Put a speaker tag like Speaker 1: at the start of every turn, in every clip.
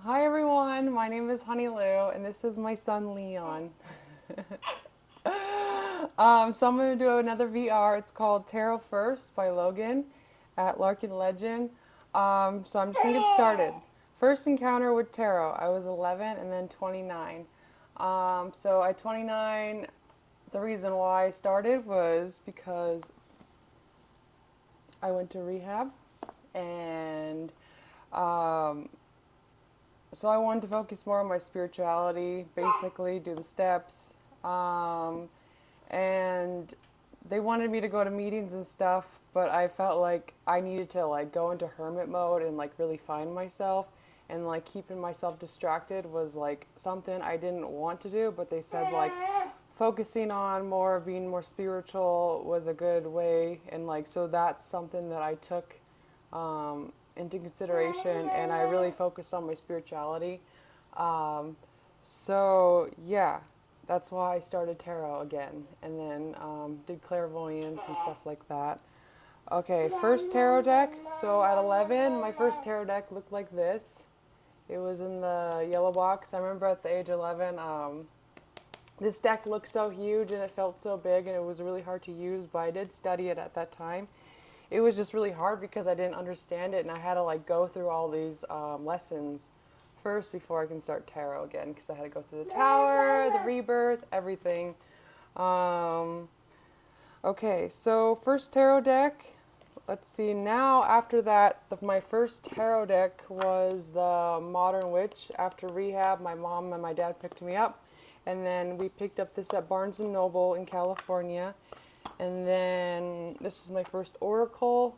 Speaker 1: Hi everyone, my name is Honey Lou, and this is my son Leon. So I'm going to do another VR. It's called Tarot First by Logan at Larkin Legend. So I'm just going to get started. First encounter with tarot. I was 11 and then 29. So at 29, the reason why I started was because I went to rehab and um, so I wanted to focus more on my spirituality, basically do the steps, and they wanted me to go to meetings and stuff, but I felt like I needed to go into hermit mode and really find myself, and keeping myself distracted was something I didn't want to do, but they said focusing on more being more spiritual was a good way, and so that's something that I took into consideration, and I really focused on my spirituality. Um, so yeah, that's why I started tarot again, and then did clairvoyance and stuff like that. Okay, first tarot deck. So at 11, my first tarot deck looked like this. It was in the yellow box. I remember at the age of 11, this deck looked so huge and it felt so big and it was really hard to use, but I did study it at that time. It was just really hard because I didn't understand it, and I had to go through all these lessons first before I can start tarot again, because I had to go through the tower, the rebirth, everything. Um, okay, so first tarot deck. Let's see. Now after that, my first tarot deck was the Modern Witch. After rehab, my mom and my dad picked me up, and then we picked up this at Barnes and Noble in California. And then this is my first Oracle,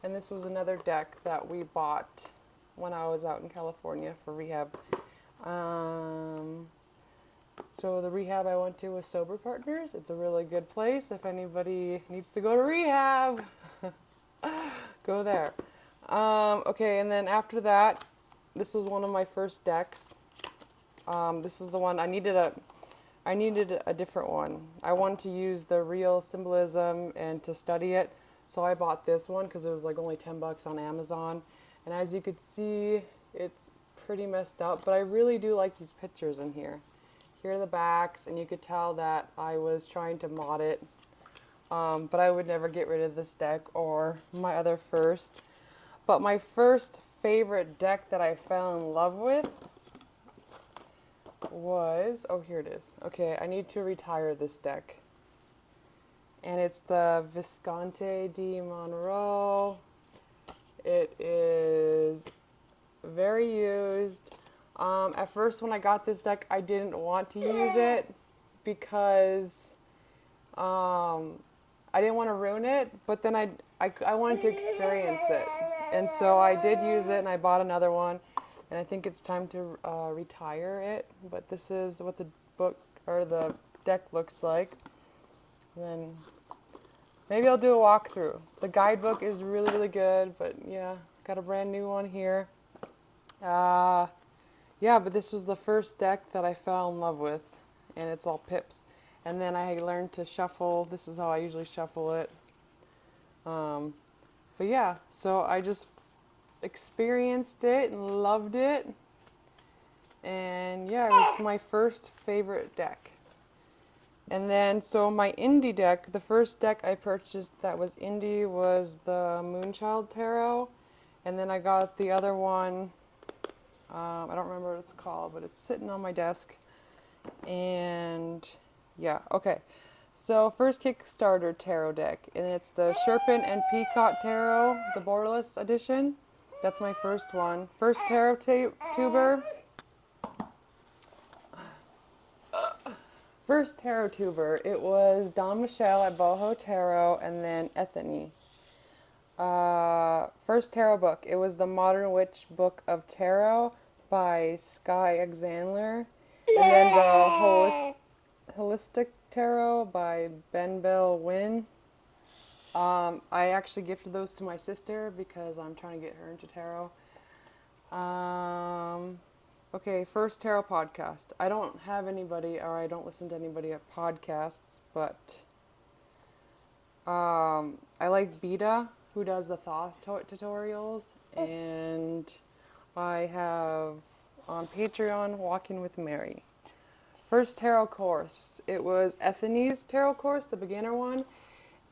Speaker 1: and this was another deck that we bought when I was out in California for rehab. Um, so the rehab I went to was Sober Partners. It's a really good place. If anybody needs to go to rehab, go there. Okay, and then after that, this was one of my first decks. This is the one I needed a different one. I wanted to use the real symbolism and to study it, so I bought this one because it was only $10 on Amazon. And as you could see, it's pretty messed up, but I really do like these pictures in here. Here are the backs, and you could tell that I was trying to mod it, but I would never get rid of this deck or my other first. But my first favorite deck that I fell in love with was, oh, here it is. Okay, I need to retire this deck. And it's the Visconti di Monroe. It is very used. At first, when I got this deck, I didn't want to use it because I didn't want to ruin it, but then I wanted to experience it. And so I did use it, and I bought another one, and I think it's time to retire it. But this is what the book or the deck looks like. And then maybe I'll do a walkthrough. The guidebook is really, really good, but yeah, got a brand new one here. Uh, yeah, but this was the first deck that I fell in love with, and it's all pips. And then I learned to shuffle. This is how I usually shuffle it. Um, but yeah, so I just experienced it and loved it. And yeah, it was my first favorite deck. And then, so my indie deck, the first deck I purchased that was indie was the Moonchild Tarot. And then I got the other one, I don't remember what it's called, but it's sitting on my desk. And yeah, okay. So first Kickstarter tarot deck, and it's the Serpent and Peacock Tarot, the borderless edition. That's my first one. First tarot tuber. First tarot tuber. It was Don Michelle at Boho Tarot, and then Ethany. First tarot book. It was the Modern Witch Book of Tarot by Sky Exandler, and then the Holistic Tarot by Ben Bell Wynn. I actually gifted those to my sister because I'm trying to get her into tarot. Okay, first tarot podcast. I don't have anybody, or I don't listen to anybody at podcasts, but I like Beta, who does the Thoth tutorials, and I have on Patreon, Walking with Mary. First tarot course. It was Ethany's tarot course, the beginner one,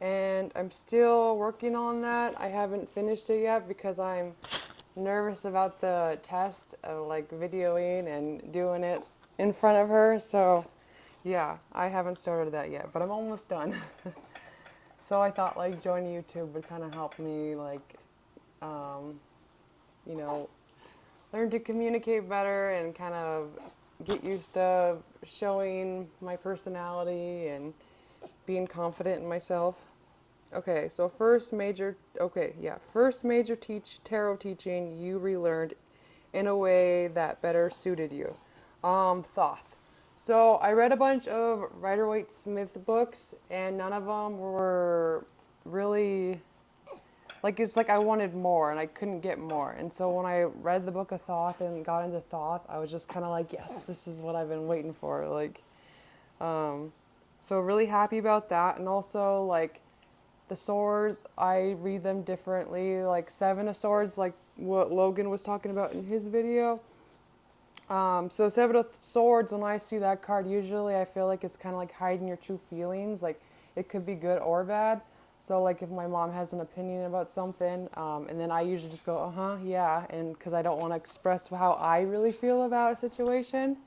Speaker 1: and I'm still working on that. I haven't finished it yet because I'm nervous about the test of like videoing and doing it in front of her. So yeah, I haven't started that yet, but I'm almost done. So I thought like joining YouTube would kind of help me like, you know, learn to communicate better and kind of get used to showing my personality and being confident in myself. Okay, so first major tarot teaching you relearned in a way that better suited you. Thoth. So I read a bunch of Rider-Waite-Smith books, and none of them were really like, it's like I wanted more and I couldn't get more. And so when I read the book of Thoth and got into Thoth, I was just kind of like, yes, this is what I've been waiting for. Like, so really happy about that. And also like the swords, I read them differently. Like Seven of Swords, like what Logan was talking about in his video. So Seven of Swords, when I see that card, usually I feel like it's kind of like hiding your true feelings. Like it could be good or bad. So like if my mom has an opinion about something, and then I usually just go, yeah, and because I don't want to express how I really feel about a situation.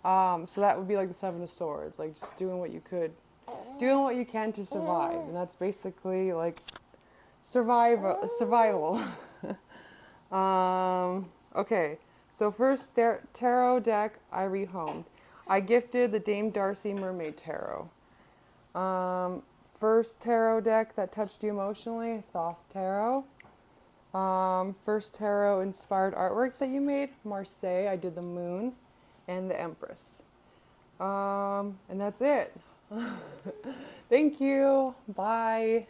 Speaker 1: So that would be like the Seven of Swords, like just doing what you could, doing what you can to survive, and that's basically like survival. Okay, so first tarot deck I rehomed. I gifted the Dame Darcy Mermaid Tarot. First tarot deck that touched you emotionally, Thoth Tarot. First tarot inspired artwork that you made, Marseille. I did the Moon and the Empress. And that's it. Thank you. Bye.